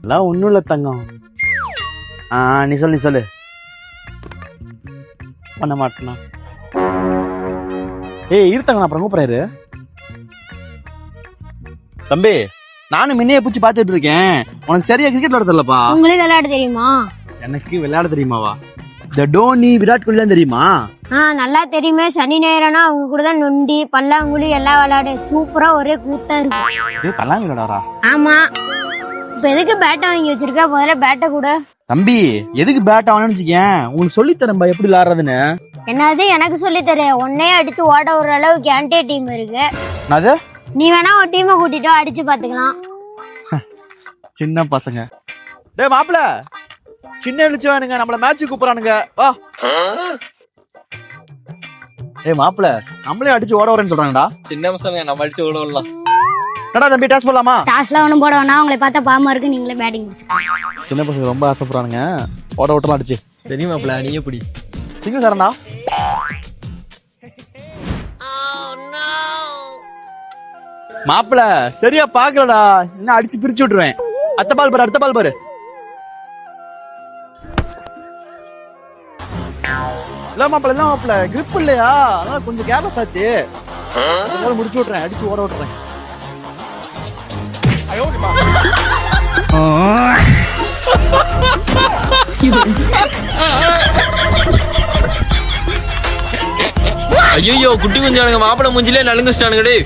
எல்லாம் ஒண்ணும் இல்ல தங்கம். நீ சொல்லு பண்ண மாட்டேனா? இருத்தங்க, நான் அப்புறம் கூப்பிடுறாரு. தம்பி, நானும் மின்னைய பூச்சி பாத்துட்டு இருக்கேன். உனக்கு சரியா கிரிக்கெட் விளையாட தெரியலப்பா. உங்களுக்கு விளையாட தெரியுமா? எனக்கு விளையாட தெரியுமாவா? இந்த டோனி, விராட் கோலி தான் தெரியுமா? நல்லா தெரியுமே. சனி நேரம்னா அவங்க கூட தான் நொண்டி, பல்லாங்குழி எல்லாம் விளையாடு. சூப்பரா ஒரே கூத்தா இருக்கு. பல்லாங்குழி விளையாடாரா? ஆமா. இப்ப எதுக்கு பேட்டை வாங்கி வச்சிருக்க? முதல்ல பேட்டை கூட. தம்பி, எதுக்கு பேட் ஆகணும்னு வச்சுக்கேன். உங்களுக்கு சொல்லி தரேன்பா எப்படி விளையாடுறதுன்னு. என்னது எனக்கு சொல்லி தர? உன்னையே அடிச்சு ஓட ஒரு அளவுக்கு ஆன்டே டீம் இருக்கு. அது நீ வேணா ஒரு டீமை கூட்டிட்டு அடிச்சு பாத்துக்கலாம். சின்ன பசங்க. டேய் மாப்ள, சின்ன எழுச்சி வேணுங்க, நம்மள மேட்ச் கூப்பிடுறானுங்க. வா. டேய் மாப்ள, நம்மளே அடிச்சு ஓட வரேன்னு சொல்றாங்கடா. சின்ன பசங்க நம்ம அடிச்சு ஓட வரலாம். என்னடா தம்பி, டாஸ் போடலாமா? டாஸ்லாம் ஒண்ணும் போட வேணாம். உங்களை பார்த்தா பாவமா இருக்கு. நீங்களே பேட்டிங் முடிச்சுக்கோங்க. சின்ன பசங்க ரொம்ப ஆசைப்படுறானுங்க. ஓட விட்டலாம் அடிச்சு. சரி மாப்பிள்ள, நீ எப்படி சிங்கிள் சரண்டா? மாப்பிள சரியா பாக்கலடா. என்ன அடிச்சு பிரிச்சு விட்டுருவேன். அடுத்த பால் பாரு. இல்ல மாப்பிள கிரிப் இல்லையா, அதனால கொஞ்சம் கேர்லெஸ் ஆச்சு. முடிச்சு விட்டுறேன், அடிச்சு ஓட விட்டுறேன். ஐயோ, குட்டி குஞ்சானுங்க மாப்பிள மூஞ்சிலே நலுங்கிச்சிட்டானுங்கடே.